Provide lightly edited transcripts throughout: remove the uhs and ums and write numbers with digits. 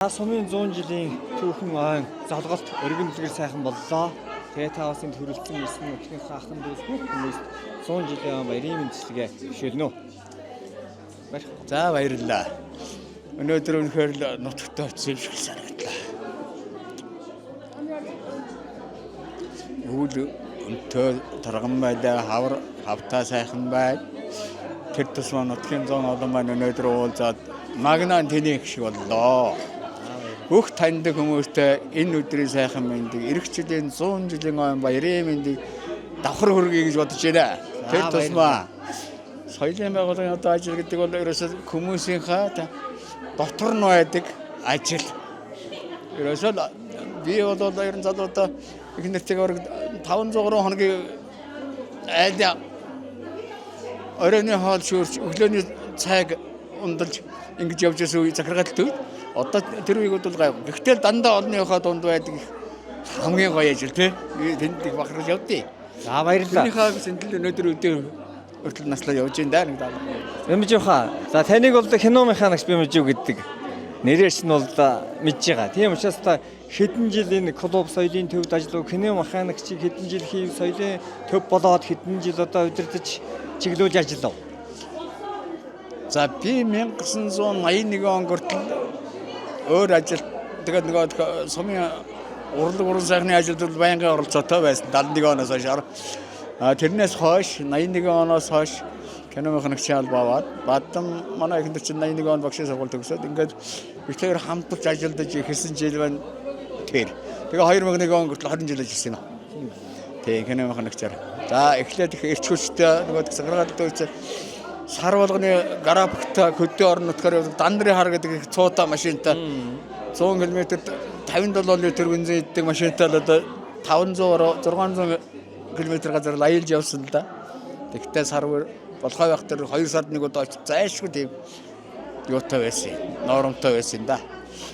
Сумын 100 жилийн түүхэн ойн золголт өргөн дэлгэр сайхан боллоо. Тэгээ та усын төрөлцсөн эсмийн нутгийн ахын дүүс бүх хүмүүст 100 жилийн баярын мэндчилгээ хөшөөлнө. За баярлалаа. Өнөөдөр үнэхээр л нутагтаа очив шиг санагдлаа. Үүд өнтөө тарган байлаа, хавар хавтаа сайхан бай. Тэр тусмаа нутгийн 100 олон маань өнөөдөр уулзаад магнан тэнийх шиг боллоо. Бүх таньдаг хүмүүстээ энэ өдрийн сайхан мэндийг, эх жилийн 100 жилийн ойн баярын мэндийг давхар хүргэе гэж бодож байна. Тэр тусмаа соёлын байгууллагын одоо ажил гэдэг бол ерөөсөө хүмүүсийнхаа дотор нь байдаг ажил. Ерөөсөө би бол ерөн залуудаа их нэртэйгээр 500 хоногийн айлда оройны хоол шүүрч өглөөний цайг ундалж ингэж явж байсан үе захиргаалт үед одоо тэр үеүүд бол гайгүй. Гэхдээ дандаа олонныхоо дунд байдаг хамгийн гоё ажил тий. Тэнд их бахархаж явдیں۔ За баярлалаа. Тэрнийхээ сэндэл өнөөдөр өдөр өртөл наслаа явж байна да нэг даа. Бэмживха. За таныг бол кино механикч Бэмжив гэдэг нэрээс нь бол мэдж байгаа. Тийм учраас та хэдэн жил энэ клуб соёлын төвд ажиллав, кино механикчийг хэдэн жил хийв, соёлын төв болоод хэдэн жил одоо удирдах чиглүүлж ажиллав. За би 1981 он хүртэл өөр ажил тэгээд нөгөө сумын урлаг уран сайхны ажилд байнгын оролцоотой байсан 71 оноос хойш. Тэрнээс хойш 81 оноос хойш кино механикч албаваад бадам манай ихэнх чинь 81 он багшийн сургууль төгсөөд ингээд ихлээр хамтарч ажиллаж ирсэн жил байна. Тэр. Тэгээ 2001 он хүртэл 20 жил ажилласан юм. Тэгээ кино механикчаар. За эхлээд их эрч хүчтэй нөгөө цагаагаад дүүч сар болгоны графикта хөдөө орон нутгаар дандрын хар гэдэг их цуута машинтай 100 км 57 литр бензин иддэг машинтай л одоо 500 600 км газар аялж явсан л да. Тэгтээ сар болохоо байх тэр 2 сард нэг удаа очиж зайлшгүй тийм юутай байсан. Норомтой байсан да.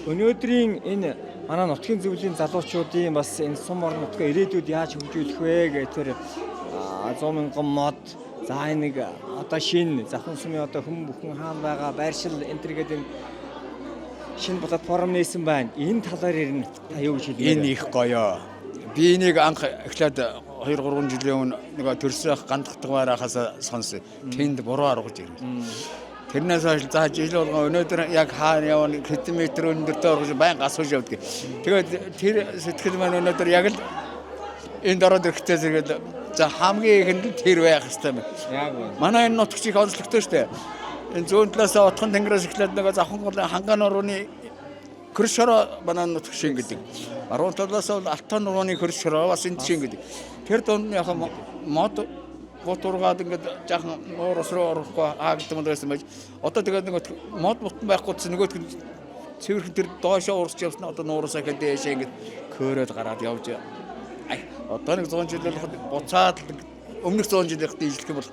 Өнөөдрийн энэ манай нутгийн зөвлөлийн залуучуудын бас энэ сум орон нутгаа ирээдүйд яаж хөгжүүлэх вэ гэх тэр 100 мянган мод за нэг одоо шинэ Завхан сумын одоо бүхэн хаан байгаа байршил энтергээд энэ шинэ платформ нээсэн байна. Энэ талаар ирнэ. Та юу гэж хэлмээр? Энэ их гоё. Би энийг анх эхлээд 2-3 жилийн өмнө нэг төрсөх гандахтгаар хахаас сонс. Тэнд буруу аргаж ирсэн. Тэрнээс хойш за жил болгоо өнөөдөр яг хаана явна хэдэн метр өндөртөө орж байн асууж явдаг. Тэгээд тэр сэтгэл маань өнөөдөр яг л энд ороод ирэхдээ зэрэг за хамгийн ихэнд тэр байх хэрэгтэй юм. Яг байна. Манай энэ нутагч их онцлогтой шүү дээ. Энэ зүүн талаас отхон тэнгэрээс эхлээд нэг Завхан голын хангаан нурууны хөрш шороо манай нутаг шин гэдэг. Баруун талаас бол Алтан нурууны хөрш шороо бас энэ шин гэдэг. Тэр донд яг мод готургаад ингээд жаахан нуурс руу орохгүй хаагдсан байсан байж. Одоо тэгээд нэг мод бутан байхгүйс нөгөөд цэвэрхэн тэр доошоо урсч явсан одоо нуурсаа ихэд дээшээ ингээд көөрөөд гараад явж. Одоо нэг 100 жил болох буцаад өмнөх 100 жилийнх дийжлэх юм бол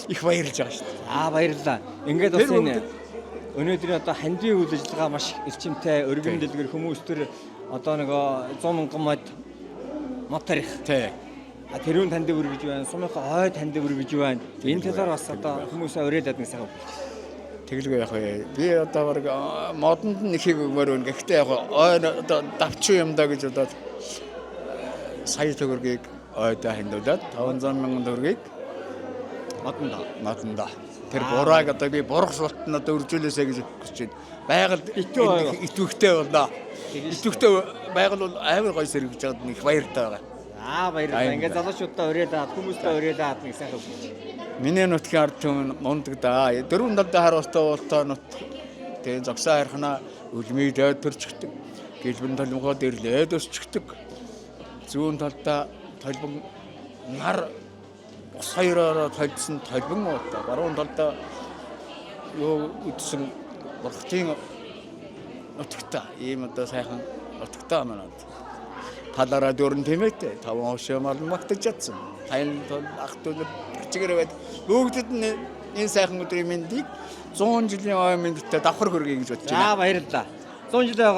их баярлж байгаа шүү дээ. Баярлалаа. Ингээд бас энэ өнөөдрийн одоо хандийн үйл ажиллагаа маш эрчимтэй өргөн дэлгэр хүмүүс төр одоо нэг 100 мянган мод тарих. Тий. Тэрүүн танд өргөж байна. Сумынхаа хой танд өргөж байна. Энэ талаар бас одоо хүмүүсээ урьдаад нэг сайхан. Тэгэлгүй яг би одоо баг модонд нь ихийг өгмөр өн. Гэхдээ яг одоо давчуу юм да гэж бодоод сая төгрөгийг ойдоо хандуулаад 500 мянган төгрөгийг модондоо. Тэр бурааг одоо би бурах суулт нь одоо үржүүлээсэ гэж хүсэж байна. Байгаль итвэхтэй болоо. Итвэхтэй байгаль бол амар гоё сэргэж байгаад их баяртай байгаа. Баярлалаа. Ингээд залуучуудаа урьдаад хүмүүстээ урьдаад нэг сайхан үг. Миний нутгийн ард түмэн мундаг да. Дөрвөн талдаа харуултаа болтоо нут. Тэгээ зогсоо хархана үлмийг дээд төрчихдөг. Гэлбэн толгоо дэрлээд өсчихдөг. Зүүн талдаа толбон нар ус хоёроор толдсон толбон уудаа. Баруун талдаа юу үдсэн бурхтын нутагта ийм одоо сайхан нутагта манад. Талаараа дөрөн тэмээтэй 5 хошоо мал магтаж чадсан. Тань ах дүү чигээр байд бүгдэд нь энэ сайхан өдрийн мэндийг 100 жилийн ойн мэндтэй давхар хүргэе гэж бодож байна. Баярлалаа. 100 жилийн